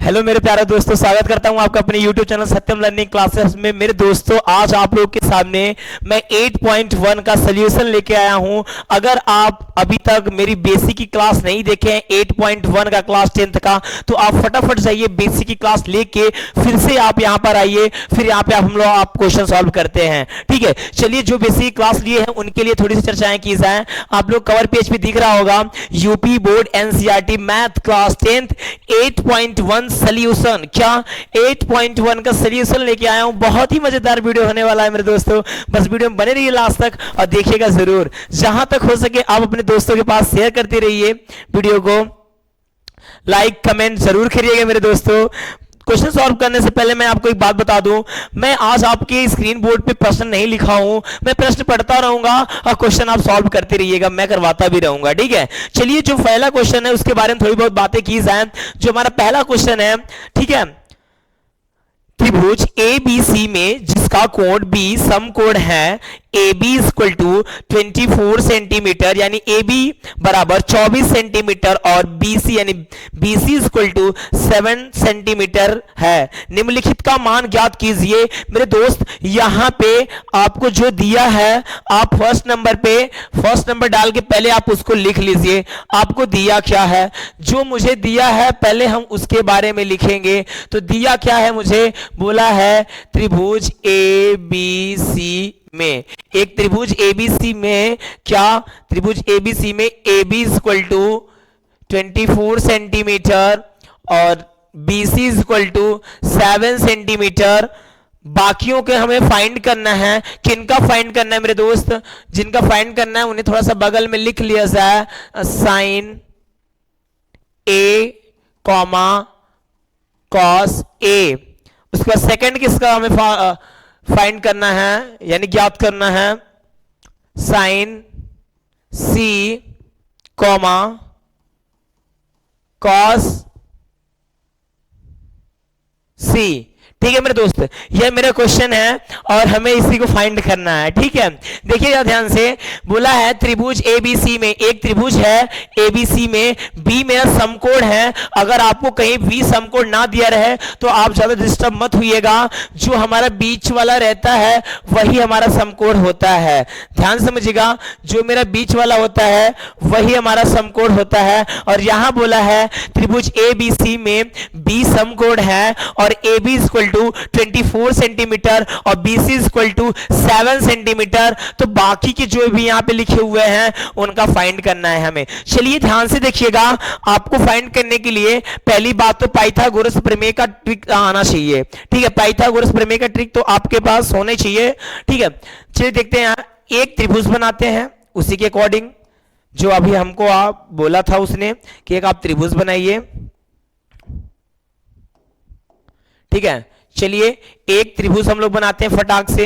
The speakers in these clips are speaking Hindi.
हेलो मेरे प्यारे दोस्तों, स्वागत करता हूं आपका अपने YouTube चैनल सत्यम लर्निंग क्लासेस में। मेरे दोस्तों, आज आप लोग के सामने मैं 8.1 का सॉल्यूशन लेके आया हूं। अगर आप अभी तक मेरी बेसिक की क्लास नहीं देखे हैं 8.1 का क्लास 10th का, तो आप फटाफट जाइए बेसिक की क्लास लेके फिर से आप यहां पर आइए, फिर यहां पे हम लोग आप क्वेश्चन सॉल्व करते हैं। ठीक है, चलिए जो बेसिक क्लास लिए हैं उनके लिए थोड़ी सी चर्चाएं की जाए। आप लोग कवर पेज पे दिख रहा होगा UP board NCERT math class 10th 8.1 solution. क्या 8.1 का सॉल्यूशन लेके आया हूं। बहुत ही मजेदार वीडियो होने वाला है मेरे दोस्तों, बस वीडियो में बने रहिए लास्ट तक और देखिएगा जरूर। जहां तक हो सके आप अपने दोस्तों के पास शेयर करते रहिए, वीडियो को लाइक कमेंट जरूर करिएगा मेरे दोस्तों। क्वेश्चन सॉल्व करने से पहले मैं आपको एक बात बता दूं, मैं आज आपके स्क्रीन बोर्ड पे प्रश्न नहीं लिखा हूं, मैं प्रश्न पढ़ता रहूंगा और क्वेश्चन आप सॉल्व करते रहिएगा, मैं करवाता भी रहूंगा। ठीक है, चलिए जो पहला क्वेश्चन है उसके बारे में थोड़ी बहुत बातें की जाए। जो हमारा पहला क्वेश्चन है, ठीक है, त्रिभुज ABC में जिसका कोण B समकोण है AB इक्वल टू 24 सेंटीमीटर, यानी AB बराबर 24 सेंटीमीटर और BC यानी BC इक्वल टू 7 सेंटीमीटर है। निम्नलिखित का मान ज्ञात कीजिए। मेरे दोस्त, यहां पे आपको जो दिया है, आप फर्स्ट नंबर डाल के पहले आप उसको लिख लीजिए। आपको दिया क्या है, जो मुझे दिया है पहले हम उसके बारे में लिखेंगे। तो दिया क्या है, मुझे बोला है त्रिभुज ABC में, एक त्रिभुज ABC में, क्या त्रिभुज ABC में AB इक्वल टू 24 सेंटीमीटर और BC इक्वल टू 7 सेंटीमीटर। बाकियों के हमें फाइंड करना है। किनका फाइंड करना है मेरे दोस्त, जिनका फाइंड करना है उन्हें थोड़ा सा बगल में लिख लिया जाए, sine A comma cos A। उसके बाद सेकंड किसका हमें फाइंड करना है, यानी ज्ञात करना है, sine C comma cos C। ठीक है मेरे दोस्त, यह मेरा क्वेश्चन है और हमें इसी को फाइंड करना है। ठीक है, देखिए ध्यान से, बोला है त्रिभुज ABC में, एक त्रिभुज है ABC में, B मेरा समकोण है। अगर आपको कहीं B समकोण ना दिया रहे तो आप ज्यादा डिस्टर्ब मत होइएगा, जो हमारा बीच वाला रहता है वही हमारा समकोण होता है। ध्यान समझिएगा, जो मेरा बीच वाला होता है वही हमारा समकोण होता है। और यहां बोला है त्रिभुज ABC में B समकोण है और AB इक्वल टू 24 सेंटीमीटर और BC इक्वल टू 7 सेंटीमीटर। तो बाकी के जो भी यहां पे लिखे हुए हैं उनका फाइंड करना है हमें। चलिए ध्यान से देखिएगा, आपको फाइंड करने के लिए पहली बात तो पाइथागोरस प्रमेय का ट्रिक आना चाहिए। ठीक है, पाइथागोरस प्रमेय का ट्रिक तो आपके पास होना चाहिए। ठीक है, चलिए देखते हैं, एक त्रिभुज बनाते हैं उसी के अकॉर्डिंग, जो अभी हमको आप बोला था उसने कि एक आप त्रिभुज बनाइए। ठीक है, चलिए एक त्रिभुज हम लोग बनाते हैं फटाक से।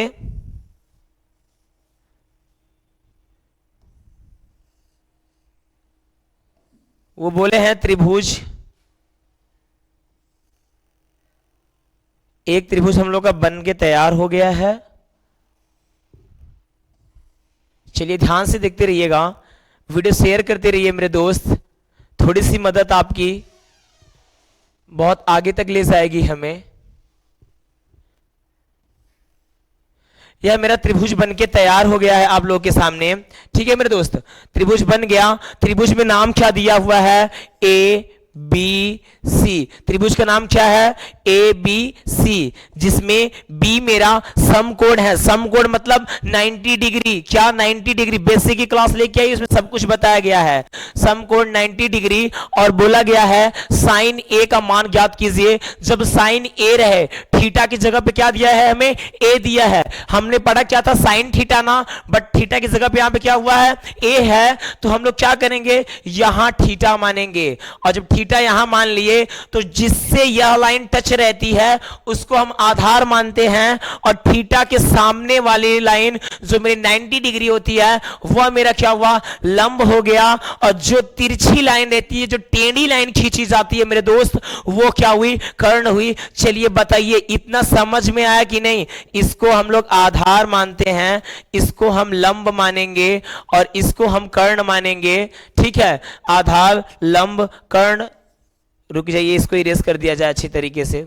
वो बोले हैं त्रिभुज, एक त्रिभुज हम लोग का बन के तैयार हो गया है। चलिए ध्यान से देखते रहिएगा, वीडियो शेयर करते रहिए मेरे दोस्त, थोड़ी सी मदद आपकी बहुत आगे तक ले जाएगी हमें। यह मेरा त्रिभुज बन के तैयार हो गया है आप लोगों के सामने। ठीक है मेरे दोस्त, त्रिभुज बन गया। त्रिभुज में नाम क्या दिया हुआ है, ABC। त्रिभुज का नाम क्या है, ABC, जिसमें B मेरा समकोण है। समकोण मतलब 90 डिग्री। क्या 90 डिग्री, बेसिक की क्लास लेके आई, उसमें सब कुछ बताया गया है। समकोण 90 डिग्री और बोला गया है साइन A का मान ज्ञात कीजिए। जब साइन A रहे, थीटा की जगह पे क्या दिया है, हमें A दिया है। हमने पढ़ा क्या था, साइन थीटा ना, बट थीटा की जगह पे यहां पे क्या हुआ है, A है। तो हम लोग क्या करेंगे, यहां थीटा मानेंगे। और जब थीटा यहां मान लिए तो जिससे यह लाइन टच रहती है उसको हम आधार मानते हैं। और थीटा के सामने वाली लाइन जो मेरी 90 डिग्री होती है वह मेरा क्या हुआ, लंब हो गया। और जो तिरछी लाइन रहती है, जो टेढ़ी लाइन खींची जाती है मेरे दोस्त, वो क्या हुई, कर्ण हुई। चलिए बताइए, इतना समझ में आया कि नहीं। इसको हम लोग आधार मानते हैं, इसको हम लंब मानेंगे और इसको हम कर्ण मानेंगे। ठीक है, आधार लंब कर्ण रुक जाइए, इसको इरेज कर दिया जाए अच्छी तरीके से,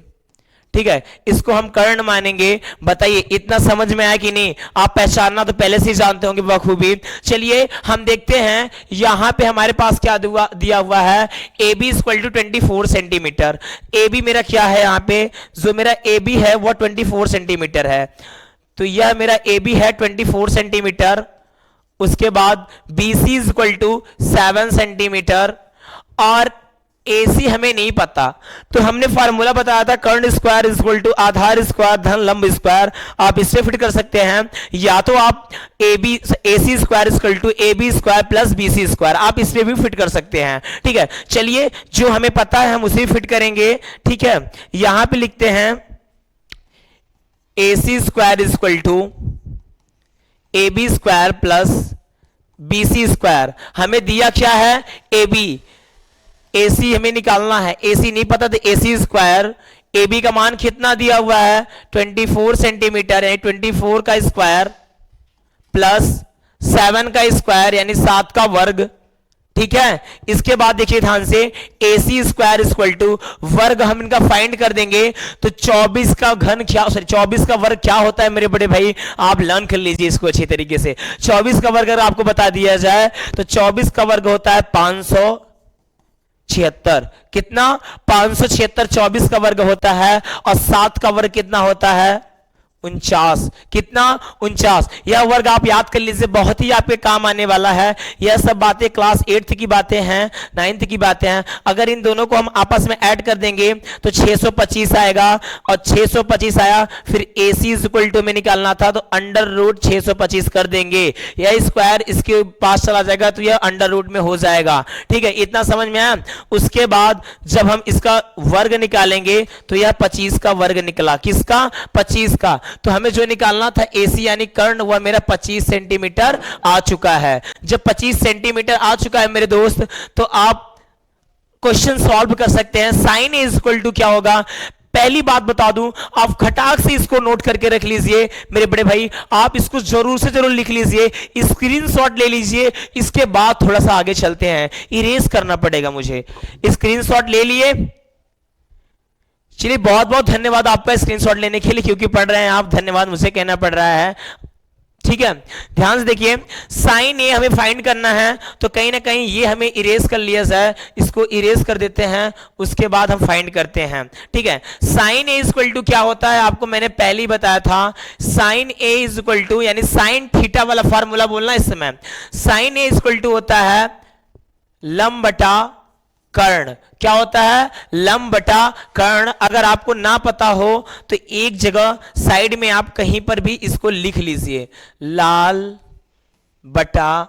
ठीक है। इसको हम कर्ण मानेंगे। बताइए इतना समझ में आया कि नहीं? आप पहचानना तो पहले से ही जानते होंगे बखूबी। चलिए हम देखते हैं यहां पे हमारे पास क्या दिया हुआ है, A B equal to 24 centimetre. A B मेरा क्या है, यहां पे जो मेरा ए बी है वो 24 सेंटीमीटर है, तो यह मेरा ए बी है 24 सेंटीमीटर। उसके बाद B C equal to 7 centimetre, और AC हमें नहीं पता, तो हमने फार्मूला बताया था कर्ण स्क्वायर इक्वल टू आधार स्क्वायर धन लंब स्क्वायर। आप इससे फिट कर सकते हैं, या तो आप AC square equal to AB square plus BC square, आप इससे भी फिट कर सकते हैं, ठीक है। चलिए जो हमें पता है हम उसे फिट करेंगे, ठीक है। यहां पे लिखते हैं AC square equal to AB square plus BC square. हमें दिया क्या है, AB, AC हमें निकालना है, AC नहीं पता तो AC स्क्वायर, AB का मान कितना दिया हुआ है 24 सेंटीमीटर, यानी 24 का स्क्वायर प्लस 7 का स्क्वायर यानी 7 का वर्ग, ठीक है। इसके बाद देखिए ध्यान से, AC स्क्वायर इक्वल टू वर्ग हम इनका फाइंड कर देंगे, तो 24 का घन क्या, सॉरी 24 का वर्ग क्या होता है मेरे बड़े भाई, आप लर्न कर लीजिए इसको अच्छी तरीके से। 24 का वर्ग अगर आपको बता दिया जाए तो 24 का वर्ग होता है 576। कितना, 576 24 का वर्ग होता है, और 7 का वर्ग कितना होता है 49। कितना, 49। यह वर्ग आप याद कर लीजिए, बहुत ही आपके काम आने वाला है। यह सब बातें क्लास 8th की बातें हैं, 9th की बातें हैं। अगर इन दोनों को हम आपस में ऐड कर देंगे तो 625 आएगा, और 625 आया, फिर AC इक्वल टू में निकालना था तो अंडर रूट 625 कर देंगे, यह स्क्वायर इसके पास चला जाएगा तो यह अंडर रूट में हो जाएगा, ठीक है। इतना समझ में आया। उसके बाद जब हम इसका वर्ग निकालेंगे तो यह 25 का वर्ग निकला, किसका, 25 का। तो हमें जो निकालना था AC यानी कर्ण, वह मेरा 25 सेंटीमीटर आ चुका है। जब 25 सेंटीमीटर आ चुका है मेरे दोस्त, तो आप क्वेश्चन सॉल्व कर सकते हैं। साइन ए इक्वल टू क्या होगा, पहली बात बता दूं, आप खटाक से इसको नोट करके रख लीजिए मेरे बड़े भाई, आप इसको जरूर से जरूर लिख लीजिए, स्क्रीनशॉट ले लीजिए। इसके बाद थोड़ा सा आगे चलते हैं, इरेज करना पड़ेगा मुझे। स्क्रीनशॉट ले लिए, चलिए बहुत बहुत धन्यवाद आपका स्क्रीनशॉट लेने के लिए, क्योंकि पढ़ रहे हैं आप, धन्यवाद मुझे कहना पड़ रहा है, ठीक है। ध्यान से देखिए, साइन ए हमें फाइंड करना है, तो कहीं ना कहीं ये हमें इरेज कर लिया जाए, इसको इरेज कर देते हैं, उसके बाद हम फाइंड करते हैं, ठीक है। साइन ए इक्वल टू क्या होता है, आपको मैंने पहले ही बताया था, साइन ए इक्वल टू यानी साइन थीटा वाला फार्मूला बोलना इस समय। साइन ए इक्वल टू होता है लंब बटा कर्ण। क्या होता है, लंब बटा कर्ण। अगर आपको ना पता हो तो एक जगह साइड में आप कहीं पर भी इसको लिख लीजिए, लाल बटा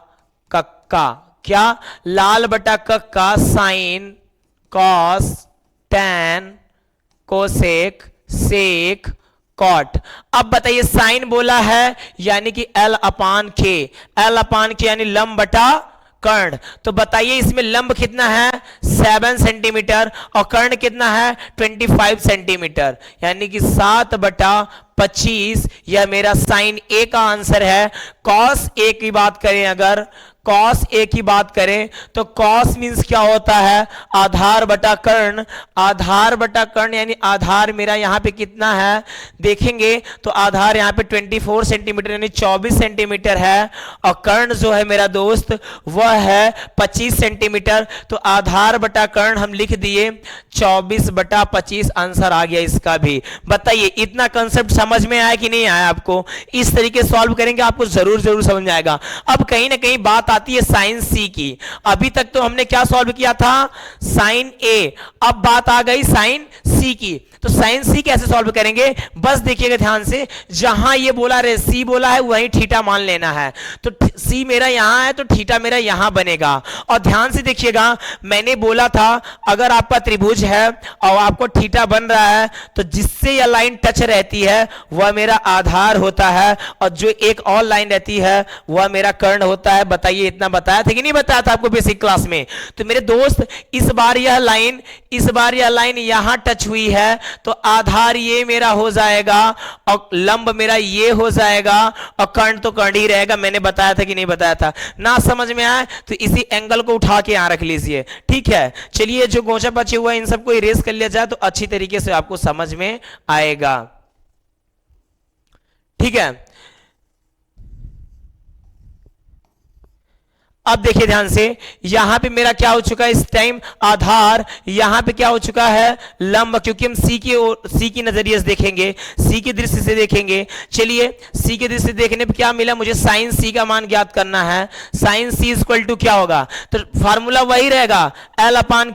कक्का। क्या, लाल बटा कक्का sine cos tan cosec sec cot. अब बताइए साइन बोला है यानी कि L अपान के, L अपान के यानी लंब बटा कर्ण। तो बताइए इसमें लंब कितना है 7 सेंटीमीटर, और कर्ण कितना है 25 सेंटीमीटर, यानी कि 7/25। यह मेरा साइन ए का आंसर है। कॉस ए की बात करें, अगर कॉस ए की बात करें तो कॉस मींस क्या होता है, आधार बटा कर्ण। आधार बटा कर्ण यानी आधार मेरा यहां पे कितना है, देखेंगे तो आधार यहां पे 24 सेंटीमीटर यानी 24 सेंटीमीटर है, और कर्ण जो है मेरा दोस्त वह है 25 सेंटीमीटर। तो आधार बटा कर्ण हम लिख दिए 24/25, आंसर आ गया इसका भी। बताइए इतना कंसेप्ट समझ में आया कि नहीं आया आपको? इस तरीके सॉल्व करेंगे आपको जरूर जरूर समझ में आएगा। अब कहीं ना कहीं बात आती है साइन सी की। अभी तक तो हमने क्या सॉल्व किया था, साइन ए, अब बात आ गई साइन सी की। तो साइन सी कैसे सॉल्व करेंगे, बस देखिएगा ध्यान से, जहां ये बोला रे सी बोला है वहीं थीटा मान लेना है। तो सी मेरा यहां है तो थीटा मेरा यहां बनेगा। और ध्यान से देखिएगा, मैंने बोला था अगर आपका त्रिभुज है और आपको थीटा बन रहा है तो जिससे यह लाइन टच रहती है वह मेरा आधार होता है, और जो एक और लाइन रहती है वह मेरा कर्ण होता है। बताइए इतना बताया था कि नहीं बताया था आपको बेसिक क्लास में? तो मेरे दोस्त इस बार यह लाइन यहां टच हुई है तो आधार ये मेरा हो जाएगा और लंब मेरा ये हो जाएगा और कर्ण तो कर्ण ही रहेगा। मैंने बताया था कि नहीं बताया था? ना समझ में आए तो इसी एंगल को उठा के यहां रख लीजिए, ठीक है। चलिए जो गोचा बचे हुआ है इन सबको इरेज कर लिया जाए तो अच्छी तरीके से आपको समझ में आएगा, ठीक है। अब देखिए ध्यान से, यहां पे मेरा क्या हो चुका है इस टाइम? आधार। यहां पे क्या हो चुका है? लंब, क्योंकि हम सी की नजरिए से देखेंगे, सी की दृष्टि से देखेंगे। चलिए सी की दृष्टि से देखने पे क्या मिला? मुझे साइन सी का मान ज्ञात करना है। साइन सी इक्वल टू क्या होगा? तो फार्मूला वही रहेगा, एल अपान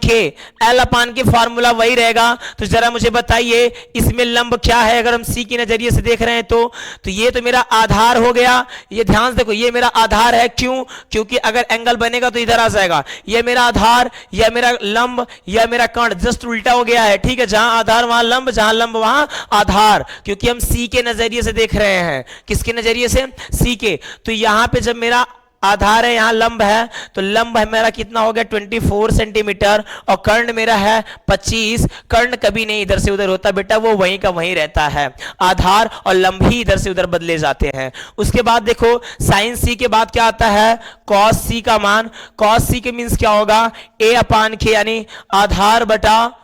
के फार्मूला वही रहेगा। तो जरा मुझे बताइए इसमें लंब क्या है अगर हम सी की नजरिए से देख रहे हैं तो ये तो मेरा आधार हो गया। ये ध्यान से देखो, ये मेरा आधार है। क्यों? क्योंकि अगर एंगल बनेगा तो इधर आ जाएगा। यह मेरा आधार, यह मेरा लंब, यह मेरा कर्ण, जस्ट उल्टा हो गया है, ठीक है। जहां आधार वहां लंब, जहां लंब वहां आधार, क्योंकि हम सी के नजरिए से देख रहे हैं। किसके नजरिए से? सी के। तो यहां पे जब मेरा आधार है, यहां लंब है, तो लंब है मेरा कितना हो गया? 24 सेंटीमीटर और कर्ण मेरा है 25। कर्ण कभी नहीं इधर से उधर होता बेटा, वो वहीं का वहीं रहता है। आधार और लंब ही इधर से उधर बदले जाते हैं। उसके बाद देखो साइन सी के बाद क्या आता है? कॉस सी का मान। कॉस सी के मीन्स क्या होगा? ए अपान के, यानी आधार बटा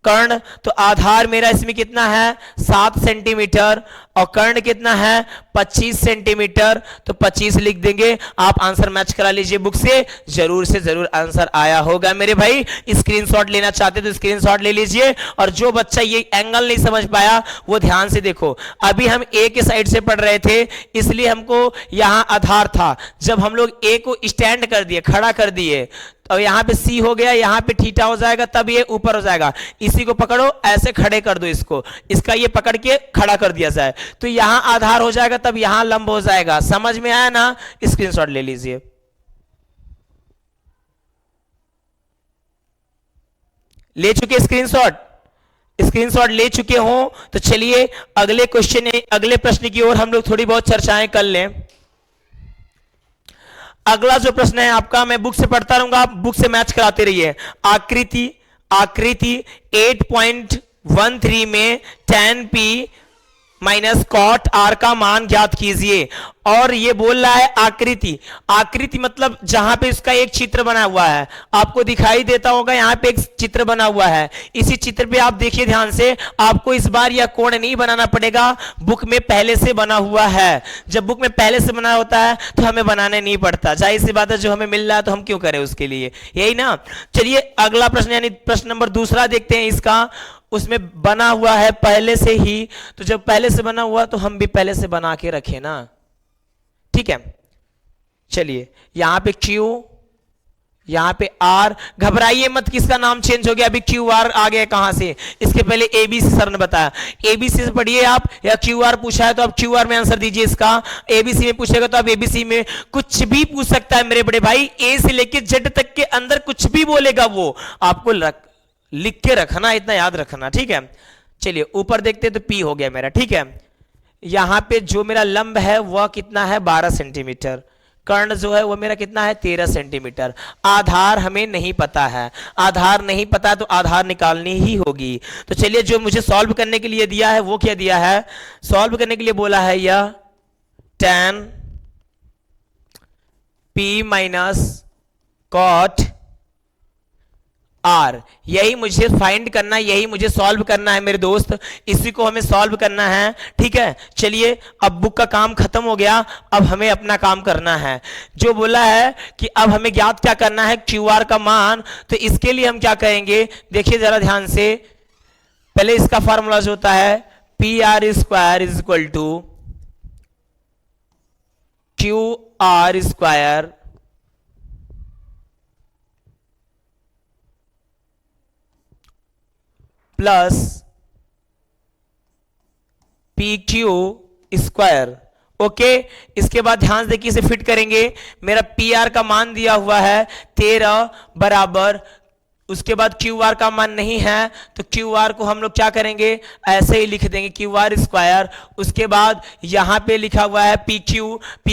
कर्ण। तो आधार मेरा इसमें कितना है? 7 सेंटीमीटर और कर्ण कितना है? 25 सेंटीमीटर। तो 25 लिख देंगे। आप आंसर मैच करा लीजिए बुक से, जरूर से जरूर आंसर आया होगा मेरे भाई। स्क्रीनशॉट लेना चाहते तो स्क्रीनशॉट ले लीजिए। और जो बच्चा ये एंगल नहीं समझ पाया वो ध्यान से देखो, अभी हम ए के साइड से पढ़ रहे थे इसलिए हमको यहां आधार था। जब हम लोग ए को स्टैंड कर दिए, खड़ा कर दिए, तो यहां पे सी हो गया, यहां पे थीटा हो जाएगा, तब ये ऊपर हो जाएगा। इसी को पकड़ो, ऐसे खड़े कर दो इसको, इसका ये पकड़ के खड़ा कर दिया जाए तो यहां आधार हो जाएगा, तब यहां लंब हो जाएगा। समझ में आया ना? स्क्रीनशॉट ले लीजिए। ले चुके स्क्रीनशॉट ले चुके हो तो चलिए अगले क्वेश्चन, अगले प्रश्न की ओर हम लोग थोड़ी बहुत चर्चाएं कर लें। अगला जो प्रश्न है आपका, मैं बुक से पढ़ता रहूंगा, आप बुक से मैच कराते रहिए। आकृति 8.13 में tan p minus cot R का मान ज्ञात कीजिए। और ये बोल रहा है आकृति मतलब जहां पे इसका एक चित्र बना हुआ है, आपको दिखाई देता होगा यहां पे एक चित्र बना हुआ है। इसी चित्र पे आप देखिए ध्यान से, आपको इस बार यह कोण नहीं बनाना पड़ेगा, बुक में पहले से बना हुआ है। जब बुक में पहले से बना होता है तो हमें बनाने नहीं पड़ता। जाहिर सी बात है, जो हमें मिल रहा है तो हम क्यों करें उसके लिए, यही ना। चलिए अगला प्रश्न यानी प्रश्न नंबर दूसरा देखते हैं इसका। उसमें बना हुआ है पहले से ही, तो जब पहले से बना हुआ तो हम भी पहले से बना के रखें ना, ठीक है। चलिए यहां पे Q, यहां पे R, घबराइए मत किसका नाम चेंज हो गया, अभी QR आ गया कहां से? इसके पहले ABC सर ने बताया, ABC से पढ़िए आप, या QR पूछा है तो आप QR में आंसर दीजिए इसका, ABC में पूछेगा तो आप ABC में, कुछ भी पूछ सकता है मेरे बड़े भाई, A से लेके Z तक के अंदर कुछ भी बोलेगा वो, आपको लिख के रखना, इतना याद रखना, ठीक है। चलिए ऊपर देखते तो P हो गया मेरा, ठीक है। यहां पे जो मेरा लंब है वह कितना है? 12 सेंटीमीटर। कर्ण जो है वह मेरा कितना है? 13 सेंटीमीटर। आधार हमें नहीं पता है, आधार नहीं पता तो आधार निकालनी ही होगी। तो चलिए जो मुझे सॉल्व करने के लिए दिया है वो क्या दिया है? सॉल्व करने के लिए बोला है यह tan p minus cot R, यही मुझे फाइंड करना है, यही मुझे सॉल्व करना है मेरे दोस्त, इसी को हमें सॉल्व करना है, ठीक है। चलिए अब बुक का काम खत्म हो गया, अब हमें अपना काम करना है। जो बोला है कि अब हमें ज्ञात क्या करना है? क्यू आर का मान। तो इसके लिए हम क्या करेंगे, देखिए जरा ध्यान से। पहले इसका फॉर्मूला जो होता है P R square is equal to Q R square plus P Q square. Okay, इसके बाद ध्यान से देखिए, इसे फिट करेंगे। मेरा पी आर का मान दिया हुआ है 13 बराबर उसके बाद क्यू आर का मान नहीं है तो क्यू आर को हम लोग क्या करेंगे, ऐसे ही लिख देंगे क्यू आर स्क्वायर। उसके बाद यहां पे लिखा हुआ है पी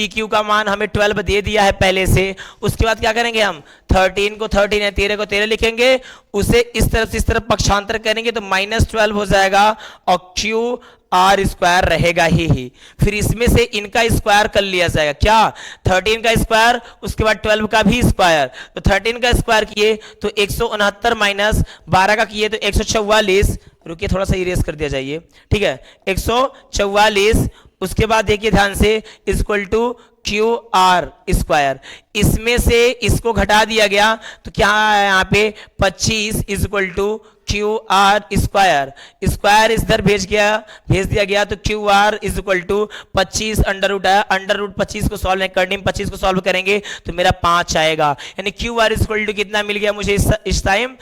क्यू का मान हमें 12 दे दिया है पहले से। उसके बाद क्या करेंगे हम, 13 को 13 है, 13 को 13 लिखेंगे, उसे इस तरफ से इस तरफ पक्षांतर करेंगे तो -12 हो जाएगा और क्यू आर स्क्वायर रहेगा ही। फिर इसमें से इनका स्क्वायर कर लिया जाएगा, क्या 13 का स्क्वायर, उसके बाद 12 का भी स्क्वायर। तो 13 का स्क्वायर किए तो 169 माइनस 12 का किए तो 144, रुकिए थोड़ा सा इरेज कर दिया जाइए, ठीक है, 144। उसके बाद देखिए ध्यान से, equal to Q R square, इसमें से इसको घटा दिया गया तो क्या है यहाँ पे 25 equal to Q R square. Square इधर भेज दिया गया तो Q R is equal to 25 under root है, अंडर रूट 25 को सॉल्व करने में 25 को सॉल्व करेंगे तो मेरा 5 आएगा, यानी Q R is equal to कितना मिल गया मुझे इस टाइम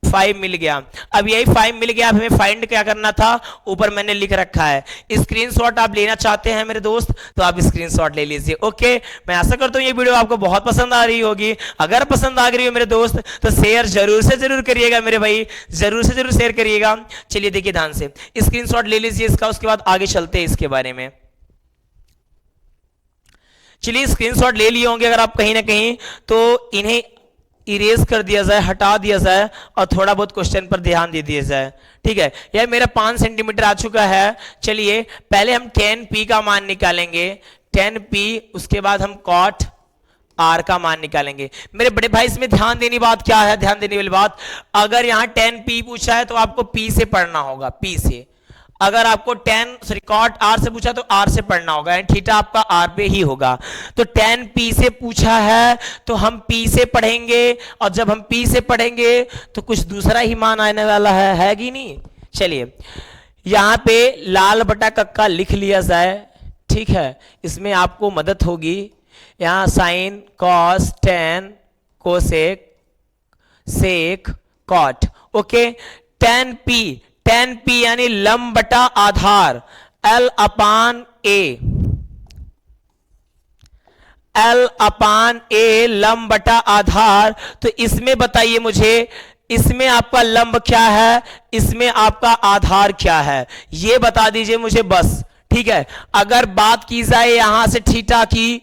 5 मिल गया। अब यही 5 मिल गया, अब हमें फाइंड क्या करना था, ऊपर मैंने लिख रखा है। स्क्रीनशॉट आप लेना चाहते हैं मेरे दोस्त तो आप स्क्रीनशॉट ले लीजिए। ओके, मैं आशा करता हूं ये वीडियो आपको बहुत पसंद आ रही होगी। अगर पसंद आ रही हो मेरे दोस्त तो शेयर जरूर से जरूर करिएगा मेरे भाई, जरूर से जरूर शेयर करिएगा। चलिए देखिए ध्यान से, स्क्रीनशॉट ले लीजिए इसका, उसके बाद आगे चलते हैं इसके बारे में। चलिए स्क्रीनशॉट ले लिए होंगे अगर आप कहीं ना कहीं, तो इन्हें इरेज कर दिया जाए, हटा दिया जाए और थोड़ा बहुत क्वेश्चन पर ध्यान दे दिया जाए, ठीक है। यह मेरा 5 सेंटीमीटर आ चुका है। चलिए पहले हम 10p का मान निकालेंगे, 10p, उसके बाद हम cot r का मान निकालेंगे। मेरे बड़े भाई इसमें ध्यान देनी बात क्या है, ध्यान देने वाली बात, अगर यहां 10p पूछा है तो आपको p से पढ़ना होगा, p से। अगर आपको cot r से पूछा तो r से पढ़ना होगा, थीटा आपका r पे ही होगा। तो 10p से पूछा है तो हम p से पढ़ेंगे, और जब हम p से पढ़ेंगे तो कुछ दूसरा ही मान आने वाला है कि नहीं। चलिए यहां पे लाल बटा कक्का लिख लिया जाए, ठीक है, इसमें आपको मदद होगी। यहां sign, cos, ten, cosec, sec, cot. Okay, 10p यानी लंब बटा आधार, L अपान A लंब बटा आधार। तो इसमें बताइए मुझे, इसमें आपका लंब क्या है, इसमें आपका आधार क्या है, ये बता दीजिए मुझे बस, ठीक है। अगर बात की जाए यहां से थीटा की,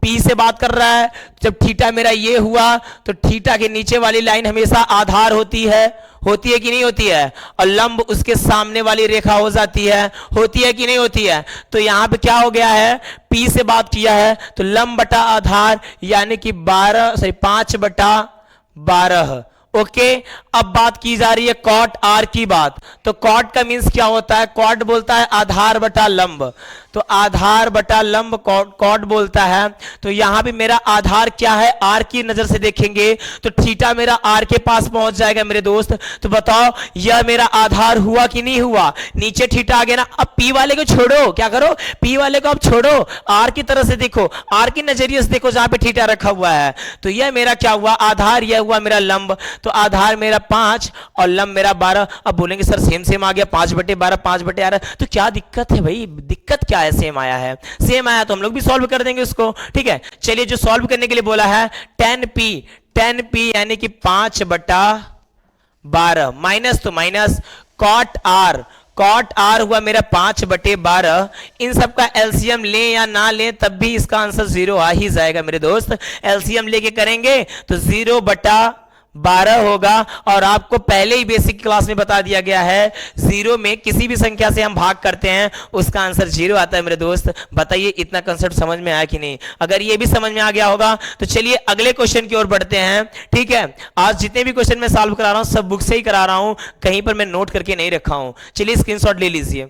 P से बात कर रहा है, जब थीटा मेरा ये हुआ तो थीटा के नीचे वाली लाइन हमेशा आधार होती है कि नहीं होती है, और लंब उसके सामने वाली रेखा हो जाती है, होती है कि नहीं होती है। तो यहां पे क्या हो गया है, P से बात किया है तो लंब बटा आधार यानी कि 5 बटा 12। ओके, अब बात की जा रही है कॉट आर की बात, तो कॉट का मीन्स क्या होता है, कॉट बोलता है आधार बटा लंब, तो आधार बटा लंब कॉट बोलता है। तो यहां भी मेरा आधार क्या है, आर की नजर से देखेंगे तो थीटा मेरा आर के पास पहुंच जाएगा मेरे दोस्त। तो बताओ यह मेरा आधार हुआ कि नहीं हुआ, नीचे थीटा आ गया ना। अब पी वाले को छोड़ो, क्या करो, पी वाले को अब छोड़ो, आर की तरह से देखो, आर की नजरिए से देखो जहां पे थीटा रखा हुआ है। तो यह मेरा क्या हुआ, आधार, यह हुआ मेरा लंब। तो आधार मेरा 5 और लंब मेरा 12। अब बोलेंगे सर सेम आ गया, 5/12, 5/12, तो क्या दिक्कत है भाई, दिक्कत क्या है, सेम आया है, सेम आया तो हम लोग भी सॉल्व कर देंगे उसको, ठीक है। चलिए जो सॉल्व करने के लिए बोला है 10p यानी कि 5/12, माइनस तो माइनस, कॉट आर हुआ मेरा 5/12। इन सब का एलसीएम लें या ना लें तब भी इसका आंसर 0 आ ही जाएगा मेरे दोस्त। एलसीएम लेके करेंगे तो 0/12 होगा, और आपको पहले ही बेसिक क्लास में बता दिया गया है 0 में किसी भी संख्या से हम भाग करते हैं उसका आंसर 0 आता है मेरे दोस्त। बताइए इतना कंसेप्ट समझ में आया कि नहीं। अगर ये भी समझ में आ गया होगा तो चलिए अगले क्वेश्चन की ओर बढ़ते हैं, ठीक है। आज जितने भी क्वेश्चन मैं सॉल्व करा रहा हूं सब बुक से ही करा रहा हूं, कहीं पर मैं नोट करके नहीं रखा हूं। चलिए स्क्रीनशॉट ले लीजिए।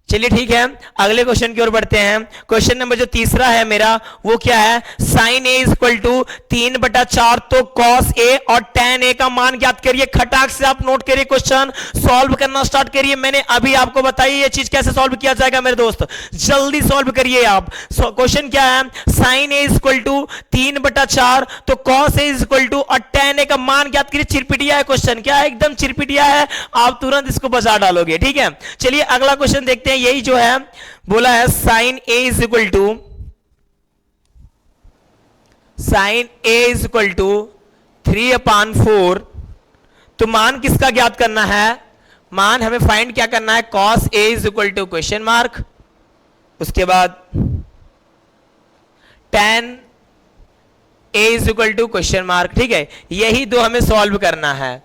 चलिए ठीक है, अगले क्वेश्चन की ओर बढ़ते हैं। क्वेश्चन नंबर जो तीसरा है मेरा वो क्या है, साइन ए इक्वल टू 3/4, तो कॉस ए और टेन ए का मान ज्ञात करिए। खटाक से आप नोट करिए, क्वेश्चन सॉल्व करना स्टार्ट करिए। मैंने अभी आपको बताई ये चीज कैसे सॉल्व किया जाएगा मेरे दोस्त, जल्दी सॉल्व करिए आप। क्वेश्चन क्या है, साइन ए इक्वल टू 3/4, तो कॉस ए इक्वल टू और टेन ए का मान ज्ञात करिए। चिरपिटिया है क्वेश्चन, क्या है, एकदम चिरपिटिया है, आप तुरंत इसको बजा डालोगे, ठीक है। चलिए अगला क्वेश्चन देखते हैं। यही जो है बोला है sine A is equal to 3/4। तो मान किसका ज्ञात करना है? मान हमें फाइंड क्या करना है? Cos A is equal to question mark, उसके बाद tan A is equal to question mark. ठीक है, यही दो हमें सॉल्व करना है,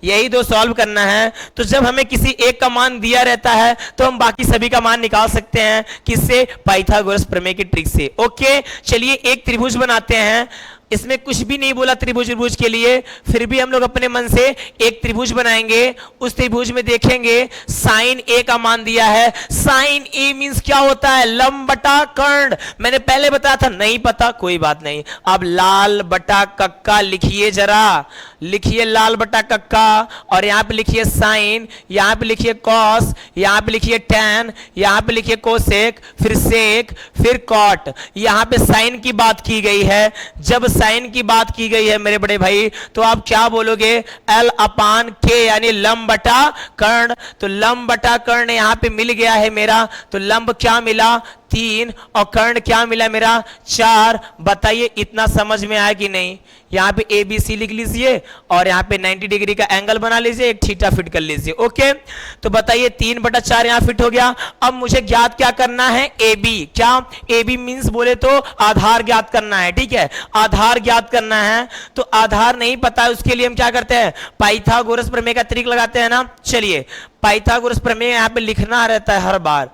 यही दो सॉल्व करना है। तो जब हमें किसी एक का मान दिया रहता है तो हम बाकी सभी का मान निकाल सकते हैं, किससे? पाइथागोरस प्रमेय की ट्रिक से। ओके, चलिए एक त्रिभुज बनाते हैं। इसमें कुछ भी नहीं बोला त्रिभुज के लिए, फिर भी हम लोग अपने मन से एक त्रिभुज बनाएंगे। उस त्रिभुज में देखेंगे साइन ए का मान दिया है। साइन ए मींस क्या होता है? लंब बटा कर्ण। मैंने पहले बताया था, नहीं पता कोई बात नहीं। अब लाल बटा कक्का लिखिए, जरा लिखिए लाल बटा कक्का, और यहां पे लिखिए साइन, यहां पे लिखिए कॉस, यहां पे लिखिए टैन, यहां पे लिखिए कोसेक, फिर सेक, फिर कॉट। यहां पे साइन की बात की गई है। जब साइन की बात की गई है मेरे बड़े भाई, तो आप क्या बोलोगे? L/K यानी लंब बटा कर्ण। तो लंब बटा कर्ण यहां पे मिल गया है मेरा। तो लंब क्या मिला? 3, और कर्ण क्या मिला मेरा? 4। बताइए इतना समझ में आया कि नहीं? यहां पे ABC लिख लीजिए और यहां पे 90 डिग्री का एंगल बना लीजिए, एक थीटा फिट कर लीजिए। ओके, तो बताइए 3/4 यहां फिट हो गया। अब मुझे ज्ञात क्या करना है? AB। क्या? AB मींस बोले तो आधार ज्ञात करना है। ठीक है, आधार ज्ञात करना है। तो आधार नहीं पता है, उसके लिए हम क्या करते हैं? पाइथागोरस प्रमेय का ट्रिक लगाते हैं ना। चलिए, पाइथागोरस प्रमेय यहां पे लिखना रहता है हर बार,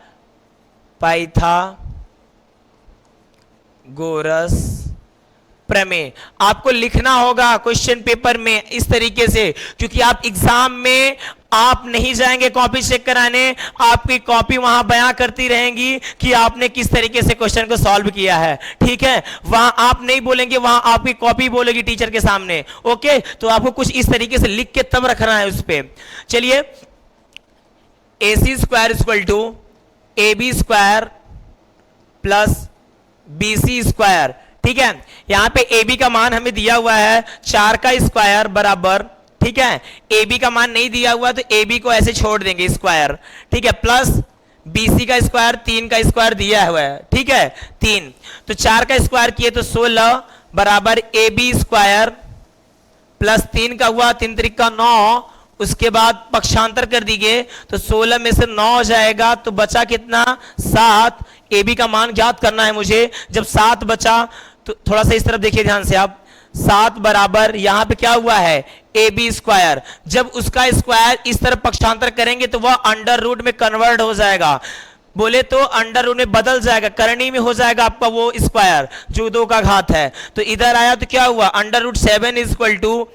पाइथागोरस प्रमेय आपको लिखना होगा क्वेश्चन पेपर में इस तरीके से, क्योंकि आप एग्जाम में आप नहीं जाएंगे कॉपी चेक कराने, आपकी कॉपी वहां बयां करती रहेंगी कि आपने किस तरीके से क्वेश्चन को सॉल्व किया है। ठीक है, वहां आप नहीं बोलेंगे, वहां आपकी कॉपी बोलेगी टीचर के सामने। ओके, तो आपको कुछ इस तरीके से लिख के तब रखना है उस पर। चलिए, AC square equal to AB square plus BC square. ठीक है, यहां पे AB का मान हमें दिया हुआ है 4 का स्क्वायर बराबर। ठीक है, AB का मान नहीं दिया हुआ तो AB को ऐसे छोड़ देंगे स्क्वायर। ठीक है, प्लस BC का स्क्वायर, 3 का स्क्वायर दिया हुआ है। ठीक है, 3, तो 4 का स्क्वायर किए तो 16 बराबर AB स्क्वायर प्लस 3 का हुआ 3 त्रिक का 9, उसके बाद पक्षांतर कर दीजिए तो 16 में से 9 हो जाएगा, तो बचा कितना? 7। AB का मान ज्ञात करना है मुझे। जब 7 बचा तो थोड़ा सा इस तरफ देखिए ध्यान से आप, 7 बराबर यहां पे क्या हुआ है? AB square. जब उसका स्क्वायर इस तरफ पक्षांतर करेंगे तो वह अंडर रूट में कन्वर्ट हो जाएगा, बोले तो अंडर रूट में बदल जाएगा, करनी में हो जाएगा आपका वो स्क्वायर जो 2 का घात है। तो इधर आया तो क्या हुआ? Under root 7 equal to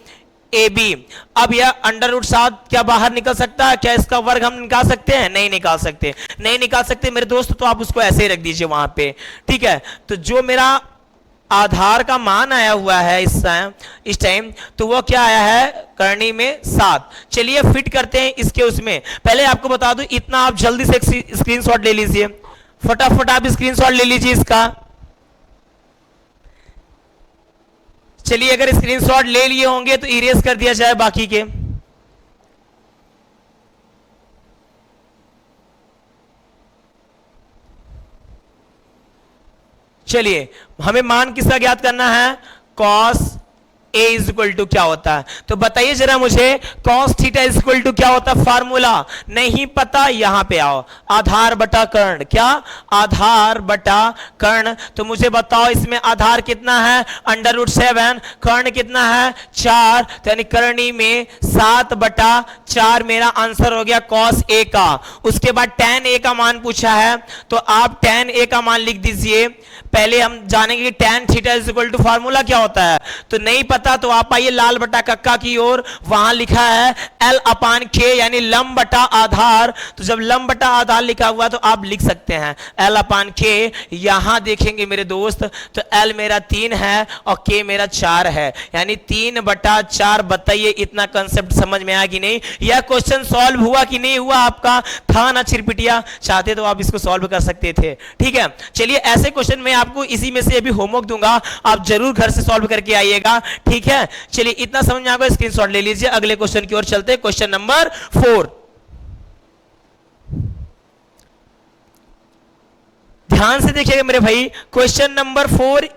AB। अब यह अंडर रूट 7 क्या बाहर निकल सकता है? क्या इसका वर्ग हम निकाल सकते हैं? नहीं निकाल सकते, नहीं निकाल सकते मेरे दोस्त। तो आप उसको ऐसे ही रख दीजिए वहां पे। ठीक है, तो जो मेरा आधार का मान आया हुआ है इस टाइम, तो वो क्या आया है? करनी में 7। चलिए फिट करते हैं इसके उसमें। पहले आपको बता दूं, इतना आप जल्दी से स्क्रीनशॉट ले लीजिए, फटाफट आप स्क्रीनशॉट ले लीजिए इसका। चलिए, अगर स्क्रीनशॉट ले लिए होंगे तो इरेज कर दिया जाए बाकी के। चलिए, हमें मान किसका ज्ञात करना है? Cos A is equal to क्या होता है? तो बताइए जरा मुझे, cos theta is equal to क्या होता है? फार्मूला नहीं पता? यहां पे आओ, आधार बटा कर्ण। क्या? आधार बटा कर्ण। तो मुझे बताओ इसमें आधार कितना है? Under root 7। कर्ण कितना है? 4। तो यानी करणी में 7/4 मेरा आंसर हो गया कॉस ए का। उसके बाद tan ए का मान पूछा है, तो आप tan ए का मान लिख दीजिए। पहले हम जानेंगे कि tan theta is equal to formula क्या होता है। तो नहीं पता तो आप आइए लाल बटा कक्का की ओर, वहां लिखा है L/K यानी लंब बटा आधार। तो जब लंब बटा आधार लिखा हुआ तो आप लिख सकते हैं L/K। यहां देखेंगे मेरे दोस्त, तो L मेरा 3 है और K मेरा 4 है, यानी 3/4। बताइए इतना कंसेप्ट समझ में आया कि नहीं? यह क्वेश्चन सॉल्व हुआ कि नहीं हुआ? आपका था ना चिरपिटिया? चाहते तो आप इसको सॉल्व कर सकते थे। ठीक है, चलिए ऐसे क्वेश्चन मैं आपको इसी में से अभी होमवर्क दूंगा, आप जरूर घर से सॉल्व करके आइएगा। ठीक है, चलिए इतना समझ में आ गया, स्क्रीनशॉट ले लीजिए। अगले क्वेश्चन की ओर चलते हैं, क्वेश्चन नंबर 4। ध्यान से देखिएगा मेरे भाई, क्वेश्चन नंबर 4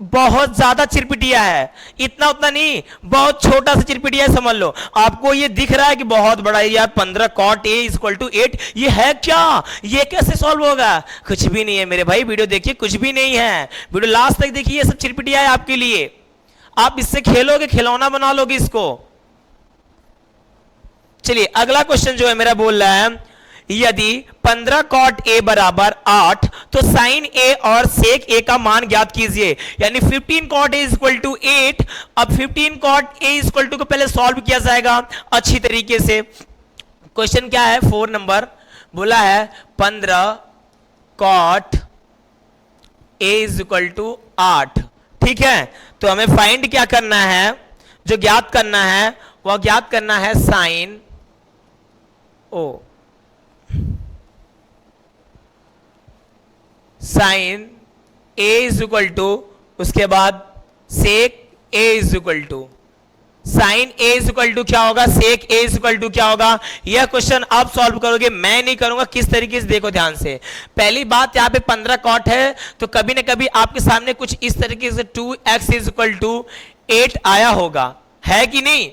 बहुत ज्यादा चिरपिटिया है, इतना उतना नहीं, बहुत छोटा सा चिरपिटिया है, समझ लो। आपको ये दिख रहा है कि बहुत बड़ा है यार, 15 cot a इक्वल टू 8, ये है क्या, ये कैसे सॉल्व होगा? कुछ भी नहीं है मेरे भाई, वीडियो देखिए, कुछ भी नहीं है, वीडियो लास्ट तक देखिए, ये सब चिरपिटिया है आपके लिए। आप इससे खेलोगे, खिलौना बना लोगे इसको। चलिए अगला क्वेश्चन जो है मेरा बोल रहा है, यदि 15 cot a बराबर 8 तो sin a और sec a का मान ज्ञात कीजिए। यानी 15 cot a इक्वल टू 8। अब 15 cot a इक्वल टू को पहले सॉल्व किया जाएगा अच्छी तरीके से। क्वेश्चन क्या है, 4 नंबर बोला है 15 cot a इक्वल टू 8, ठीक है। तो हमें फाइंड क्या करना है, जो ज्ञात करना है वह ज्ञात करना है sin o, sine a is equal to, उसके बाद sec a is equal to, sine a is equal to क्या होगा, sec a is equal to क्या होगा। यह क्वेश्चन आप सॉल्व करोगे, मैं नहीं करूंगा। किस तरीके से, देखो ध्यान से। पहली बात, यहाँ पे 15 cot है तो कभी ना कभी आपके सामने कुछ इस तरीके से 2x इज इक्वल टू 8 आया होगा, है कि नहीं।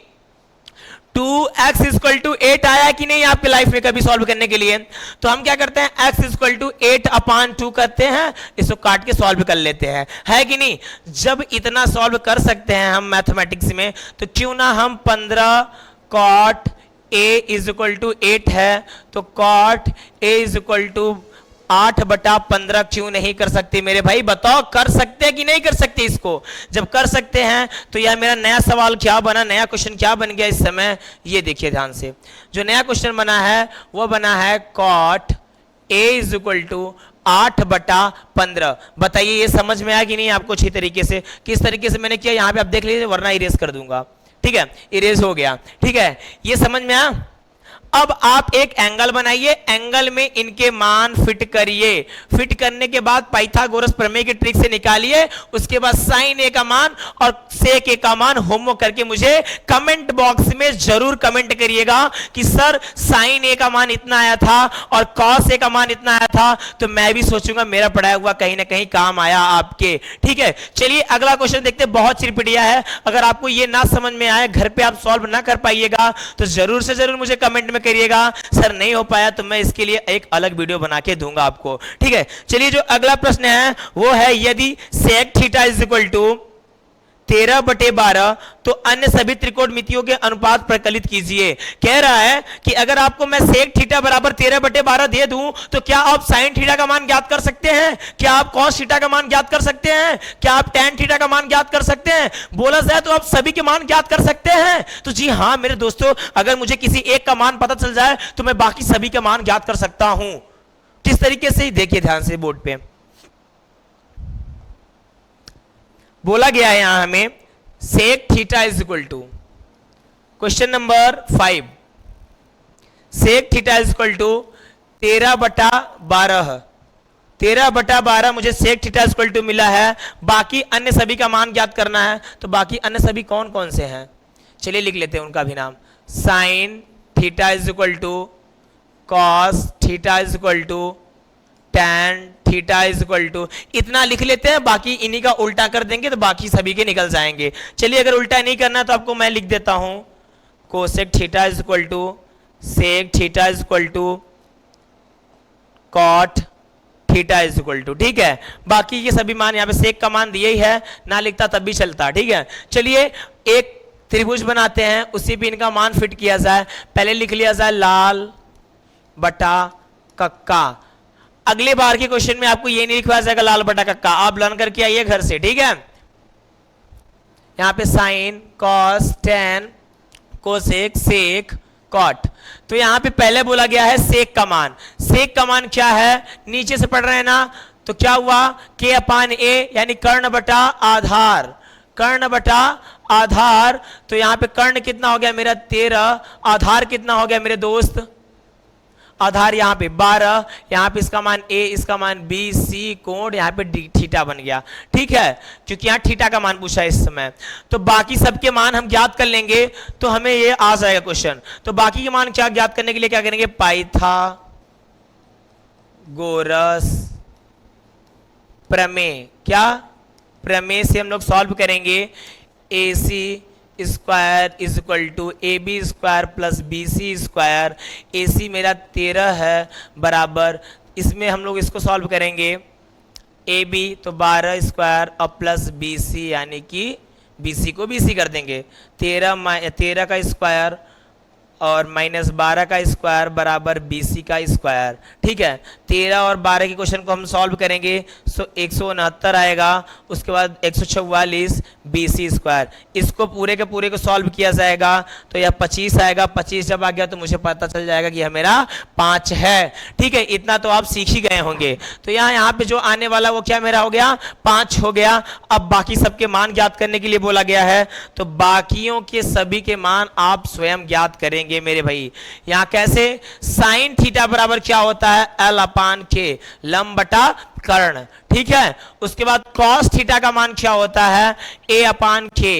2x इक्वल टू 8 आया है कि नहीं आपके लाइफ में कभी सॉल्व करने के लिए। तो हम क्या करते हैं, x इक्वल टू 8/2 करते हैं, इसको काट के सॉल्व कर लेते हैं, है कि नहीं। जब इतना सॉल्व कर सकते हैं हम मैथमेटिक्स में, तो क्यों ना हम 15 cot a is equal to 8 है, तो cot a is equal to 8/15 क्यों नहीं कर सकते मेरे भाई, बताओ कर सकते हैं कि नहीं कर सकते। इसको जब कर सकते हैं तो यह मेरा नया सवाल क्या बना, नया क्वेश्चन क्या बन गया इस समय, ये देखिए ध्यान से। जो नया क्वेश्चन बना है वो बना है cot a is equal to 8/15। बताइए ये समझ में आया कि नहीं आपको अच्छी तरीके से। किस तरीके से मैंने किया यहाँ पे आप देख लीजिए, वरना इरेज कर दूंगा, ठीक है, इरेज हो गया, ठीक है, ये समझ में आया। अब आप एक एंगल बनाइए, एंगल में इनके मान फिट करिए, फिट करने के बाद पाइथागोरस प्रमेय की ट्रिक से निकालिए, उसके बाद साइन ए का मान और सेक ए का मान होमवर्क करके मुझे कमेंट बॉक्स में जरूर कमेंट करिएगा कि सर साइन ए का मान इतना आया था और कॉस ए का मान इतना आया था। तो मैं भी सोचूंगा मेरा पढ़ाया हुआ कहीं ना कहीं काम आया आपके, ठीक है। चलिए अगला क्वेश्चन देखते हैं, बहुत चिरपिटिया है। अगर आपको ये ना समझ में आए, घर पे आप सॉल्व ना कर पाइएगा, तो जरूर से जरूर मुझे कमेंट में करिएगा, सर नहीं हो पाया तो मैं इसके लिए एक अलग वीडियो बना के दूंगा आपको, ठीक है। चलिए जो अगला प्रश्न है वो है, यदि sec theta is equal to 13/12 तो अन्य सभी त्रिकोणमितियों के अनुपात प्रकलित कीजिए। कह रहा है कि अगर आपको मैं सेक थीटा बराबर 13/12 दे दूं तो क्या आप साइन थीटा का मान ज्ञात कर सकते हैं, क्या आप कॉस थीटा का मान ज्ञात कर सकते हैं, क्या आप टैन थीटा का मान ज्ञात कर सकते हैं। बोला जाए तो आप सभी के मान ज्ञात कर सकते हैं। तो जी हां मेरे दोस्तों, अगर मुझे किसी एक का मान पता चल जाए तो मैं बाकी सभी का मान ज्ञात कर सकता हूं। किस तरीके से, देखिए ध्यान से बोर्ड पे बोला गया है यहां हमें, sec theta is equal to, question number 5, sec theta is equal to 13/12, 13/12 मुझे sec theta is equal to मिला है। बाकी अन्य सभी का मान ज्ञात करना है, तो बाकी अन्य सभी कौन कौन से हैं, चलिए लिख लेते हैं उनका भी नाम। Sine theta is equal to, cos theta is equal to, tan theta is equal to, इतना लिख लेते हैं। बाकी इन्हीं का उल्टा कर देंगे तो बाकी सभी के निकल जाएंगे। चलिए अगर उल्टा नहीं करना तो आपको मैं लिख देता हूं, cosec theta is equal to sec theta is equal to cot theta is equal to, ठीक है। बाकी ये सभी मान, यहाँ पे सेक का मान दिया ही है, ना लिखता तब भी चलता, ठीक है। चलिए एक त्रिभुज बनाते हैं, उसी पे इनका मान फिट किया जाए। पहले लिख लिया जाए लाल बटा कक्का। अगले बार के क्वेश्चन में आपको ये नहीं लिखवाया जाएगा लाल बटा कक्का, आप लर्न करके आइए घर से, ठीक है। यहां पे sign, cos, tan, cosec, sec, cot. तो यहां पे पहले बोला गया है सेक का मान। सेक का मान क्या है, नीचे से पढ़ रहे हैं ना, तो क्या हुआ, k/a यानी कर्ण बटा आधार, कर्ण बटा आधार। तो यहां पे कर्ण कितना हो गया मेरा 13, आधार कितना हो गया मेरे दोस्त, आधार यहाँ पे 12, यहाँ पे इसका मान a, इसका मान b, c, कोण यहाँ पे d थीटा बन गया, ठीक है, क्योंकि यहाँ थीटा का मान पूछा है इस समय। तो बाकी सबके मान हम ज्ञात कर लेंगे तो हमें ये आ जाएगा क्वेश्चन। तो बाकी के मान क्या ज्ञात करने के लिए क्या करेंगे, पाइथागोरस प्रमेय, क्या प्रमेय से हम लोग सॉल्व करेंगे। A C square is equal to A B square plus B C square. A C मेरा 13 है बराबर, इसमें हम लोग इसको सॉल्व करेंगे ए बी तो 12 स्क्वायर और प्लस बी सी यानी कि बी सी को बी सी कर देंगे। 13 का स्क्वायर और माइनस 12 का स्क्वायर बराबर बी सी का स्क्वायर। ठीक है, 13 और 12 के क्वेश्चन को हम सॉल्व करेंगे सो 169 आएगा, उसके बाद 144 बी सी स्क्वायर। इसको पूरे के पूरे को सॉल्व किया जाएगा तो यह 25 आएगा। 25 जब आ गया तो मुझे पता चल जाएगा कि यह मेरा 5 है। ठीक है, इतना तो आप सीख ही गए होंगे। तो यहाँ पे जो आने वाला वो क्या मेरा हो गया, 5 हो गया। अब बाकी सबके मान ज्ञात करने के लिए बोला गया है, तो बाकियों के सभी के मान आप स्वयं ज्ञात करेंगे मेरे भाई। यहां कैसे, साइन थीटा बराबर क्या होता है, एल अपान के, लंब बटा कर्ण। ठीक है, उसके बाद कॉस थीटा का मान क्या होता है, ए अपान के।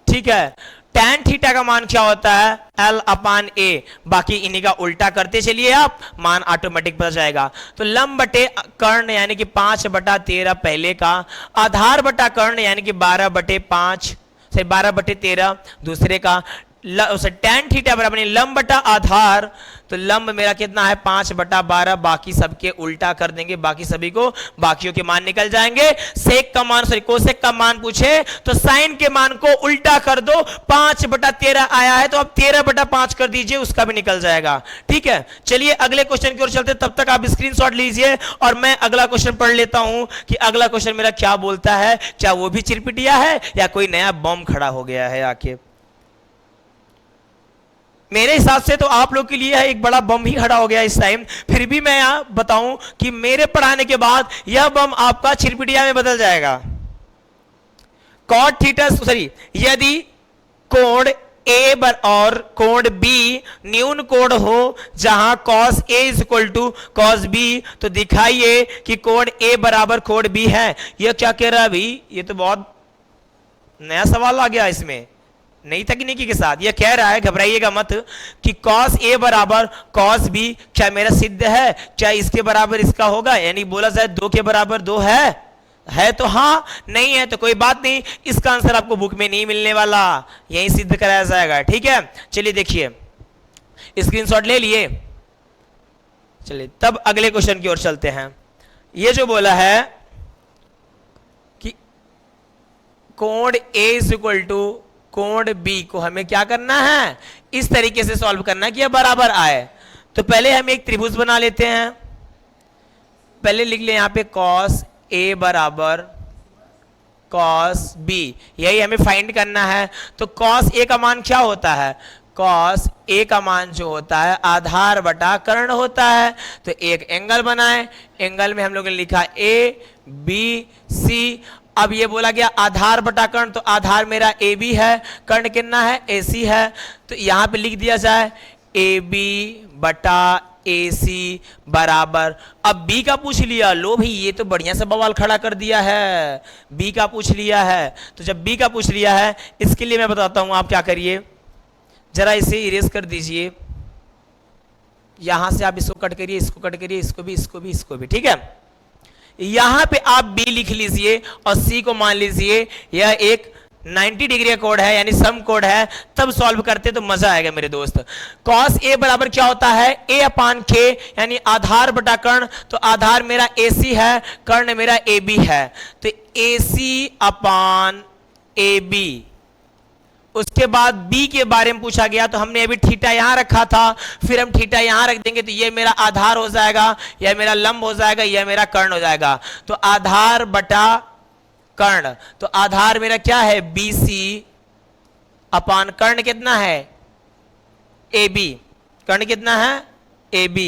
ठीक है, टैन थीटा का मान क्या होता है, एल अपान ए। बाकी इन्हीं का उल्टा करते चलिए आप, मान ऑटोमेटिक पता जाएगा। तो लंब बटे कर्ण यानी कि 5/13 पहले का, आधार बटा कर्ण यानी कि 12/5 से 12/13 दूसरे का। टैन थीटा बराबर लंब बटा आधार, तो लंब मेरा कितना है 5/12, बाकी सबके उल्टा कर देंगे, बाकी सभी को बाकियों के मान निकल जाएंगे। सेक का मान, सॉरी कोसेक का मान पूछे तो साइन के मान को उल्टा कर दो, 5/13 आया है तो अब 13/5 कर दीजिए, उसका भी निकल जाएगा। ठीक है, चलिए अगले क्वेश्चन की ओर चलते, तब तक आप स्क्रीनशॉट लीजिए और मैं अगला क्वेश्चन पढ़ लेता हूं कि अगला क्वेश्चन मेरा क्या बोलता है। क्या वो भी चिरपिटिया है या कोई नया बम खड़ा हो गया है आके? मेरे हिसाब से तो आप लोग के लिए एक बड़ा बम ही खड़ा हो गया इस टाइम। फिर भी मैं यहां बताऊं कि मेरे पढ़ाने के बाद यह बम आपका चिरपिटिया में बदल जाएगा। कॉट थीटा, सॉरी, यदि कोण ए और कोण बी न्यून कोण हो जहां cos A is equal to cos B, तो दिखाइए कि कोण A बराबर कोण B है। यह क्या कह रहा है भाई, ये तो बहुत नया सवाल आ गया इसमें, नई तकनीकी के साथ। यह कह रहा है, घबराइएगा मत, कि cos A बराबर cos B क्या मेरा सिद्ध है, क्या इसके बराबर इसका होगा, यानी बोला जाए 2 के बराबर 2 है तो हाँ, नहीं है तो कोई बात नहीं, इसका आंसर आपको बुक में नहीं मिलने वाला, यही सिद्ध कराया जाएगा। ठीक है, चलिए देखिए, स्क्रीनशॉट ले लिए। चलिए तब अगले क्वेश्चन की ओर चलते हैं। ये जो बोला है कि कोण A इज इक्वल टू कोण B को हमें क्या करना है, इस तरीके से सॉल्व करना है कि यह बराबर आए। तो पहले हम एक त्रिभुज बना लेते हैं। पहले लिख ले यहां पे cos A बराबर cos B, यही हमें फाइंड करना है। तो cos A का मान क्या होता है, cos A का मान जो होता है आधार बटा कर्ण होता है। तो एक एंगल बनाए, एंगल में हम लोगों ने लिखा A B C। अब ये बोला गया आधार बटा कर्ण, तो आधार मेरा ए बी है, कर्ण कितना है ए सी है। तो यहां पे लिख दिया जाए ए बी बटा ए सी बराबर, अब बी का पूछ लिया, लो भाई ये तो बढ़िया से बवाल खड़ा कर दिया है, बी का पूछ लिया है। तो जब बी का पूछ लिया है, इसके लिए मैं बताता हूं, आप क्या करिए, जरा इसे इरेज कर दीजिए, यहां से आप इसको कट करिए, इसको कट करिए, इसको भी, इसको भी, इसको भी। ठीक है, यहां पे आप बी लिख लीजिए और सी को मान लीजिए यह एक 90 डिग्री का कोड है, यानी सम कोड है। तब सॉल्व करते तो मजा आएगा मेरे दोस्त। cos A बराबर क्या होता है, A अपान के, यानी आधार बटा कर्ण। तो आधार मेरा AC है, कर्ण मेरा AB है, तो AC अपान AB। उसके बाद B के बारे में पूछा गया, तो हमने अभी थीटा यहां रखा था, फिर हम थीटा यहां रख देंगे, तो ये मेरा आधार हो जाएगा, यह मेरा लंब हो जाएगा, यह मेरा कर्ण हो जाएगा। तो आधार बटा कर्ण, तो आधार मेरा क्या है BC अपान कर्ण कितना है AB, कर्ण कितना है AB।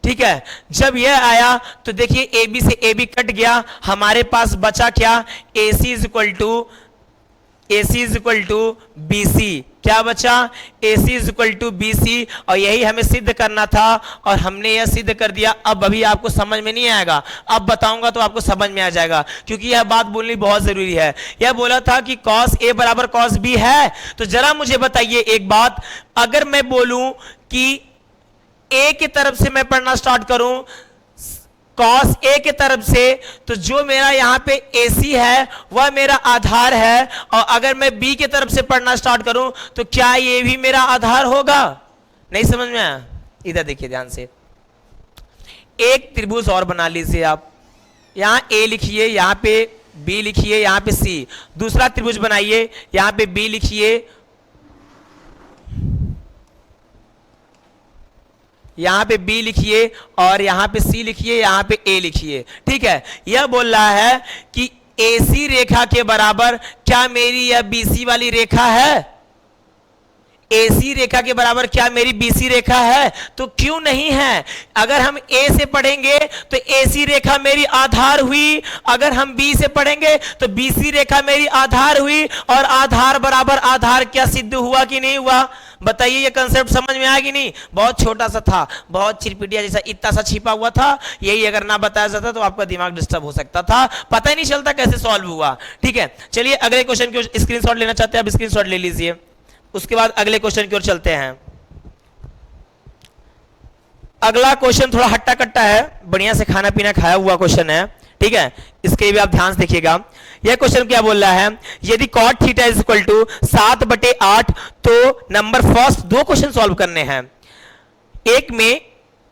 ठीक है, जब यह आया तो देखिए AB से AB कट गया, हमारे पास बचा क्या, AC is equal to BC। क्या बचा, AC is equal to BC, और यही हमें सिद्ध करना था और हमने यह सिद्ध कर दिया। अब अभी आपको समझ में नहीं आएगा, अब बताऊंगा तो आपको समझ में आ जाएगा, क्योंकि यह बात बोलनी बहुत जरूरी है। यह बोला था कि cos A बराबर cos B है, तो जरा मुझे बताइए एक बात, अगर मैं बोलूं कि A की तरफ से मैं पढ़ना स्टार्ट करूं, कॉस ए के तरफ से, तो जो मेरा यहाँ पे AC है वह मेरा आधार है, और अगर मैं B के तरफ से पढ़ना स्टार्ट करूं तो क्या ये भी मेरा आधार होगा? नहीं समझ में आया? इधर देखिए ध्यान से, एक त्रिभुज और बना लीजिए आप। यहां A लिखिए, यहां पे B लिखिए, यहां पे C। दूसरा त्रिभुज बनाइए, यहां पे B लिखिए, यहां पे B लिखिए, और यहां पे C लिखिए, यहां पे A लिखिए। ठीक है, यह बोल रहा है कि AC रेखा के बराबर क्या मेरी यह BC वाली रेखा है? AC रेखा के बराबर क्या मेरी BC रेखा है? तो क्यों नहीं है? अगर हम A से पढ़ेंगे तो AC रेखा मेरी आधार हुई, अगर हम B से पढ़ेंगे तो BC रेखा मेरी आधार हुई, और आधार बराबर आधार क्या सिद्ध हुआ कि नहीं हुआ? बताइए, ये कंसेप्ट समझ में आया कि नहीं? बहुत छोटा सा था, बहुत चिरपिटिया जैसा इतना सा छिपा हुआ था, यही अगर ना बताया जाता तो आपका दिमाग डिस्टर्ब हो सकता था, पता ही नहीं चलता कैसे सॉल्व हुआ। ठीक है, चलिए अगले क्वेश्चन की स्क्रीनशॉट लेना चाहते हैं आप, स्क्रीनशॉट ले लीजिए। उसके बाद अगले क्वेश्चन की ओर चलते हैं। अगला क्वेश्चन थोड़ा हट्टा कट्टा है, बढ़िया से खाना पीना खाया हुआ क्वेश्चन है। ठीक है, इसके भी आप ध्यान से देखिएगा। यह क्वेश्चन क्या बोल रहा है, यदि cot theta is equal to 7/8, तो नंबर फर्स्ट दो क्वेश्चन सॉल्व करने हैं। एक में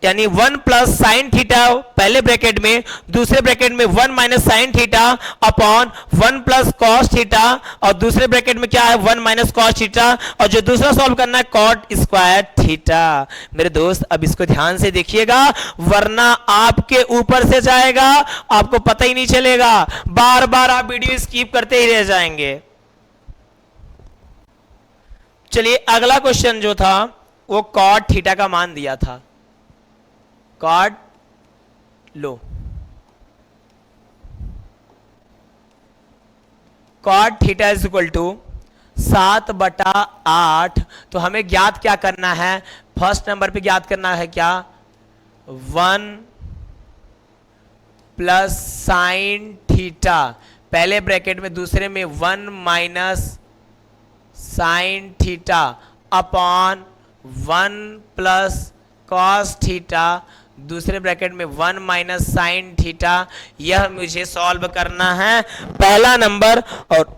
यानी 1 प्लस साइन थीटा पहले ब्रैकेट में, दूसरे ब्रैकेट में 1 minus sine theta upon 1 plus cos theta, और दूसरे ब्रैकेट में क्या है 1 माइनस कॉस थीटा, और जो दूसरा सॉल्व करना है कॉट स्क्वायर थीटा। मेरे दोस्त अब इसको ध्यान से देखिएगा, वरना आपके ऊपर से जाएगा, आपको पता ही नहीं चलेगा, बार बार आप वीडियो स्किप करते ही रह जाएंगे। चलिए अगला क्वेश्चन जो था वो कॉट थीटा का मान दिया था। कॉट लो, cot theta is equal to 7/8, तो हमें ज्ञात क्या करना है? फर्स्ट नंबर पे ज्ञात करना है क्या? 1 प्लस साइन थीटा पहले ब्रैकेट में, दूसरे में 1 minus sine theta upon 1 plus cos theta, दूसरे ब्रैकेट में 1 माइनस साइन थीटा। यह मुझे सॉल्व करना है पहला नंबर, और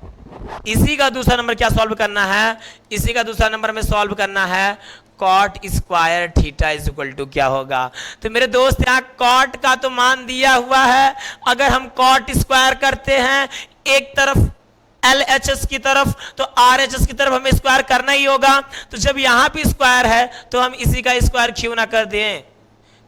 इसी का दूसरा नंबर क्या सॉल्व करना है? इसी का दूसरा नंबर में सॉल्व करना है cot square theta is equal to क्या होगा? तो मेरे दोस्त यहाँ कॉट का तो मान दिया हुआ है, अगर हम कॉट स्क्वायर करते हैं एक तरफ LHS की तरफ तो RHS की तरफ हमें स्क्वायर करना ही होगा। तो जब यहां पे स्क्वायर है तो हम इसी का स्क्वायर क्यों ना कर दें?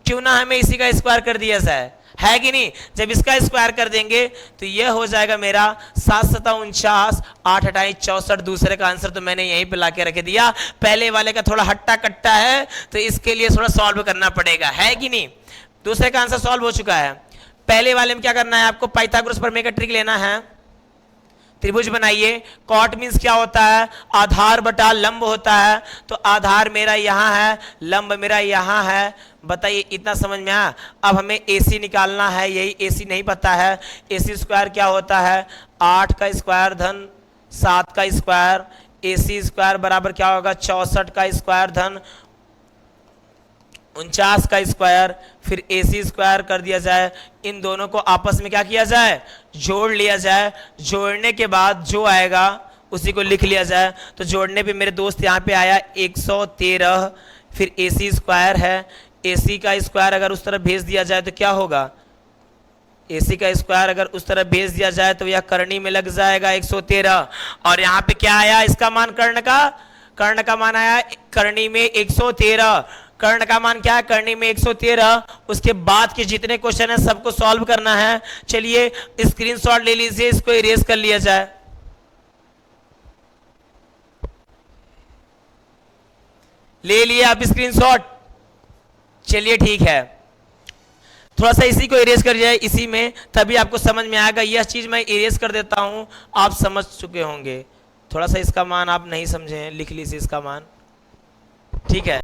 क्यों ना हमें इसी का स्क्वायर कर दिया जाए, है कि नहीं? जब इसका स्क्वायर कर देंगे तो यह हो जाएगा मेरा 7 7 49, 8 28 64। दूसरे का आंसर तो मैंने यहीं पे लाके रख दिया। पहले वाले का थोड़ा हट्टा कट्टा है तो इसके लिए थोड़ा सॉल्व करना पड़ेगा, है कि नहीं? दूसरे का आंसर सॉल्व हो चुका है। पहले वाले में क्या करना है आपको? पाइथागोरस प्रमेय का ट्रिक लेना है। त्रिभुज बनाइए। कॉट मीन्स क्या होता है? आधार बटा लंब होता है। तो आधार मेरा यहाँ है, लंब मेरा यहाँ है। बताइए इतना समझ में आया? अब हमें AC निकालना है, यही AC नहीं पता है। AC स्क्वायर क्या होता है? 8 का स्क्वायर धन 7 का स्क्वायर। AC स्क्वायर बराबर क्या होगा? 64 का स्क्वायर धन 49 का स्क्वायर। फिर AC स्क्वायर कर दिया जाए, इन दोनों को आपस में क्या किया जाए? जोड़ लिया जाए। जोड़ने के बाद जो आएगा उसी को लिख लिया जाए। तो जोड़ने पे मेरे दोस्त यहाँ पे आया 113। फिर AC स्क्वायर है, AC का स्क्वायर अगर उस तरफ भेज दिया जाए तो क्या होगा? AC का स्क्वायर अगर उस तरफ भेज दिया जाए तो यह करनी में लग जाएगा 113। और यहाँ पे क्या आया इसका मान? कर्ण का, कर्ण का मान आया करनी में 113। कर्ण का मान क्या है? करनी में 113। उसके बाद के जितने क्वेश्चन है सबको सॉल्व करना है। चलिए स्क्रीनशॉट ले लीजिए, इसको इरेज कर लिया जाए। ले लिए आप स्क्रीनशॉट? चलिए ठीक है, थोड़ा सा इसी को इरेज कर जाए, इसी में तभी आपको समझ में आएगा। यह चीज मैं इरेज कर देता हूं, आप समझ चुके होंगे। थोड़ा सा इसका मान आप नहीं समझे, लिख लीजिए इसका मान, ठीक है।